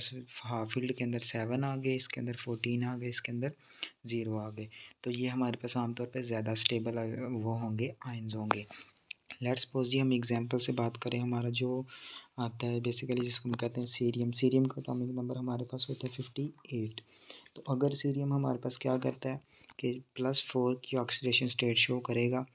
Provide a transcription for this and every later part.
पास half field के अंदर 7 आ गए, इसके अंदर 14 आ गए, इसके अंदर 0 आ गए। तो ये हमारे पास आमतौर पर ज़्यादा स्टेबल वो होंगे, आयंस होंगे। लेट्स सपोज जी हम एग्जांपल से बात करें, हमारा जो आता है बेसिकली जिसको हम कहते हैं सीरियम। सीरियम का एटॉमिक नंबर हमारे पास होता है 58। तो अगर सीरियम हमारे पास क्या करता है कि +4 की ऑक्सीडेशन स्टेट शो करेगा,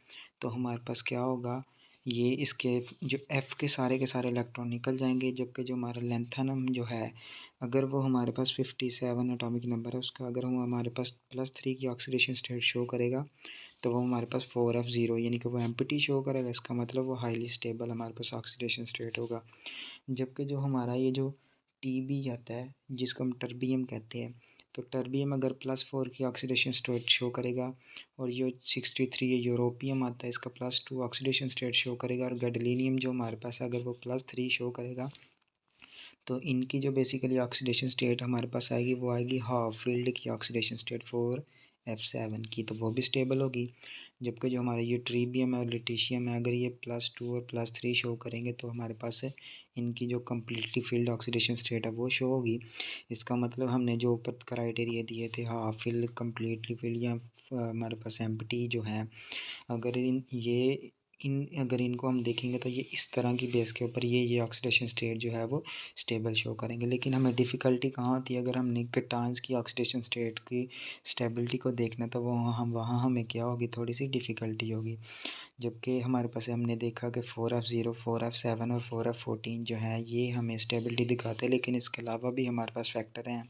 तो हमारे पास क्या होगा, ये इसके जो F के सारे इलेक्ट्रॉन निकल जाएंगे, जबकि जो हमारा लेंथेनम जो है, अगर वो हमारे पास 57 एटॉमिक नंबर है उसका, अगर वो हमारे पास +3 की ऑक्सीडेशन स्टेट शो करेगा, तो वो हमारे पास 4F0 यानी कि वो एम्प्टी शो करेगा। इसका मतलब वो हाईली स्टेबल हमारे पास ऑक्सीडेशन स्टेट होगा। जबकि जो हमारा ये जो TB आता है, जिसको हम टर्बियम कहते हैं, तो टर्बियम अगर +4 की ऑक्सीडेशन स्टेट शो करेगा, और ये 63 ये यूरोपियम आता है, इसका +2 ऑक्सीडेशन स्टेट शो करेगा, और गैडोलीनियम जो हमारे पास अगर वो +3 शो करेगा, तो इनकी जो बेसिकली ऑक्सीडेशन स्टेट हमारे पास आएगी, वो आएगी हाफ फील्ड की ऑक्सीडेशन स्टेट 4F7 की, तो वो भी स्टेबल होगी। जबकि जो हमारा ये ट्रीबियम है और लिटिशियम है, अगर ये +2 और +3 शो करेंगे, तो हमारे पास इनकी जो कम्प्लीटली फील्ड ऑक्सीडेशन स्टेट है वो शो होगी। इसका मतलब हमने जो ऊपर क्राइटेरिया दिए थे, हाफ फील्ड, कम्प्लीटली फील्ड, या हमारे पास एम्प्टी जो है, अगर अगर इनको हम देखेंगे, तो ये इस तरह की बेस के ऊपर ये ऑक्सीडेशन स्टेट जो है वो स्टेबल शो करेंगे। लेकिन हमें डिफ़िकल्टी कहाँ होती है, अगर हमने केटायंस की ऑक्सीडेशन स्टेट की स्टेबिलिटी को देखना, तो वो वहाँ हमें क्या होगी, थोड़ी सी डिफ़िकल्टी होगी। जबकि हमारे पास हमने देखा कि 4F0, 4F7 और 4F14 जो है, ये हमें स्टेबिलिटी दिखाते हैं, लेकिन इसके अलावा भी हमारे पास फैक्टर हैं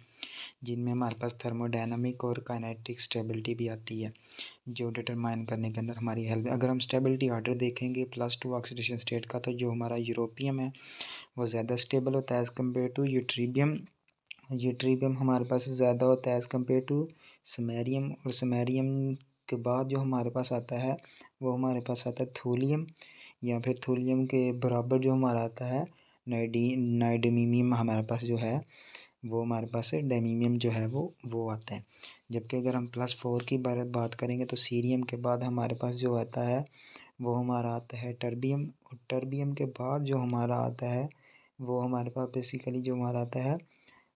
जिनमें हमारे पास थर्मोडायनामिक और काइनेटिक स्टेबिलिटी भी आती है, जो डिटरमाइन करने के अंदर हमारी हेल्प। अगर हम स्टेबिलिटी ऑर्डर देखेंगे +2 ऑक्सीडेशन स्टेट का, तो जो हमारा यूरोपियम है वो ज़्यादा स्टेबल होता है एज़ कम्पेयर टू यूट्रीबियम। यूट्रीबियम हमारे पास ज़्यादा होता है एज़ कम्पेयर टू समैरियम, और समैरियम के बाद जो हमारे पास आता है, वो हमारे पास आता है थूलियम, या फिर थूलियम के बराबर जो हमारा आता है नाइडोमीमियम हमारे पास जो है, वो हमारे पास डेमीमियम जो है वो आता है। जबकि अगर हम +4 की बात करेंगे, तो सीरियम के बाद हमारे पास जो आता है वो हमारा आता है टर्बियम, और टर्बियम के बाद जो हमारा आता है वो हमारे पास बेसिकली जो हमारा आता है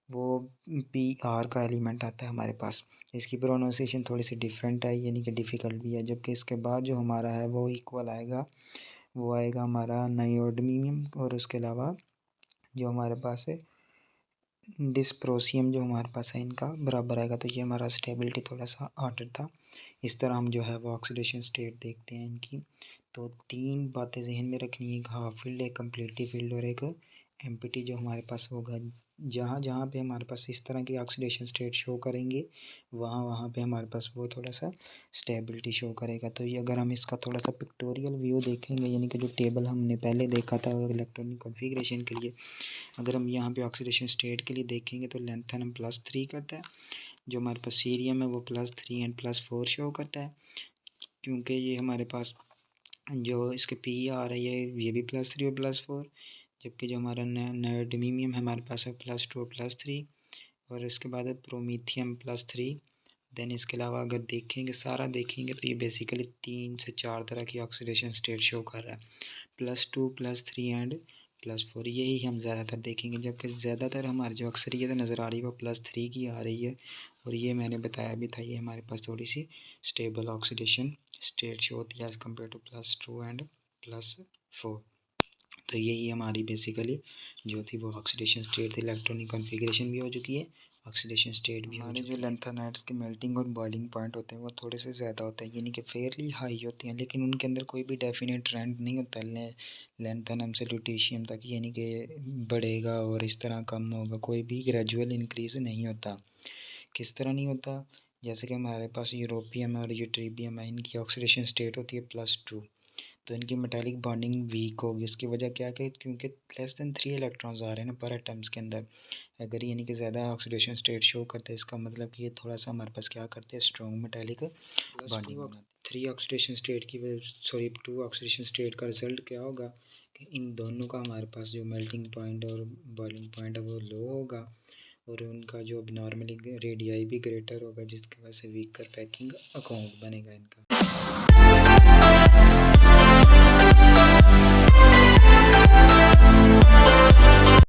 वो PR का एलिमेंट आता है हमारे पास। इसकी प्रोनाउंसिएशन थोड़ी सी डिफरेंट है, यानी कि डिफ़िकल्ट भी है। जबकि इसके बाद जो हमारा है वो इक्वल आएगा, वो आएगा हमारा नाइओडीमियम, और उसके अलावा जो हमारे पास है डिस्प्रोसियम जो हमारे पास है, इनका बराबर आएगा। तो ये हमारा स्टेबिलिटी थोड़ा सा ऑर्डर था। इस तरह हम जो है वो ऑक्सीडेशन स्टेट देखते हैं इनकी। तो 3 बातें जहन में रखनी है, एक हाफ फील्ड, एक कम्प्लीटली फील्ड, और एक एम्प्टी जो हमारे पास होगा। जहाँ जहाँ पे हमारे पास इस तरह की ऑक्सीडेशन स्टेट शो करेंगे, वहाँ वहाँ पे हमारे पास वो थोड़ा सा स्टेबिलिटी शो करेगा। तो ये अगर हम इसका थोड़ा सा पिक्टोरियल व्यू देखेंगे, यानी कि जो टेबल हमने पहले देखा था इलेक्ट्रॉनिक कॉन्फ़िगरेशन के लिए, अगर हम यहाँ पे ऑक्सीडेशन स्टेट के लिए देखेंगे, तो लेंथेनम +3 करता है, जो हमारे पास सीरियम है वो +3 एंड +4 शो करता है, क्योंकि ये हमारे पास जो इसके PR है ये भी +3 और +4। जबकि जो हमारा नेओडीमियम है हमारे पास है +2 और +3, और इसके बाद है प्रोमीथियम +3। देन इसके अलावा अगर देखेंगे, सारा देखेंगे, तो ये बेसिकली 3 से 4 तरह की ऑक्सीडेशन स्टेट शो कर रहा है, +2, +3 एंड +4। यही हम ज़्यादातर देखेंगे, जबकि ज़्यादातर हमारी जो अक्सरियत नज़र आ रही है वो +3 की आ रही है। और ये मैंने बताया भी था, ये हमारे पास थोड़ी सी स्टेबल ऑक्सीडेशन स्टेट शो होती है एज़ कम्पेयर टू +2 एंड +4। तो यही हमारी बेसिकली जो थी वो ऑक्सीडेशन स्टेट थी। इलेक्ट्रॉनिक कॉन्फ़िगरेशन भी हो चुकी है, ऑक्सीडेशन स्टेट भी हमारे जो लेंथेनाइड्स के मेल्टिंग और बॉइलिंग पॉइंट होते हैं वो थोड़े से ज़्यादा होते हैं, यानी कि फेयरली हाई होते हैं, लेकिन उनके अंदर कोई भी डेफिनेट ट्रेंड नहीं होता लेंथेनम से ल्यूटीशियम तक, यानी कि बढ़ेगा और इस तरह कम होगा, कोई भी ग्रेजुअल इंक्रीज़ नहीं होता। किस तरह नहीं होता, जैसे कि हमारे पास यूरोपियम और यूट्रीबियम है, इनकी ऑक्सीडेशन स्टेट होती है +2, तो इनकी मेटालिक बॉन्डिंग वीक होगी। उसकी वजह क्या है, क्योंकि <3 इलेक्ट्रॉन्स आ रहे हैं ना पर एटम्स के अंदर। अगर यानी कि ज़्यादा ऑक्सीडेशन स्टेट शो करते हैं, इसका मतलब कि ये थोड़ा सा हमारे पास क्या करते हैं, स्ट्रॉन्ग मेटालिक बॉन्डिंग बनाते हैं। 2 ऑक्सीडेशन स्टेट का रिजल्ट क्या होगा कि इन दोनों का हमारे पास जो मेल्टिंग पॉइंट और बॉइलिंग पॉइंट है वो लो होगा, और उनका जो नॉर्मली रेडियाई भी ग्रेटर होगा, जिसकी वजह से वीकर पैकिंग अकाउंट बनेगा इनका।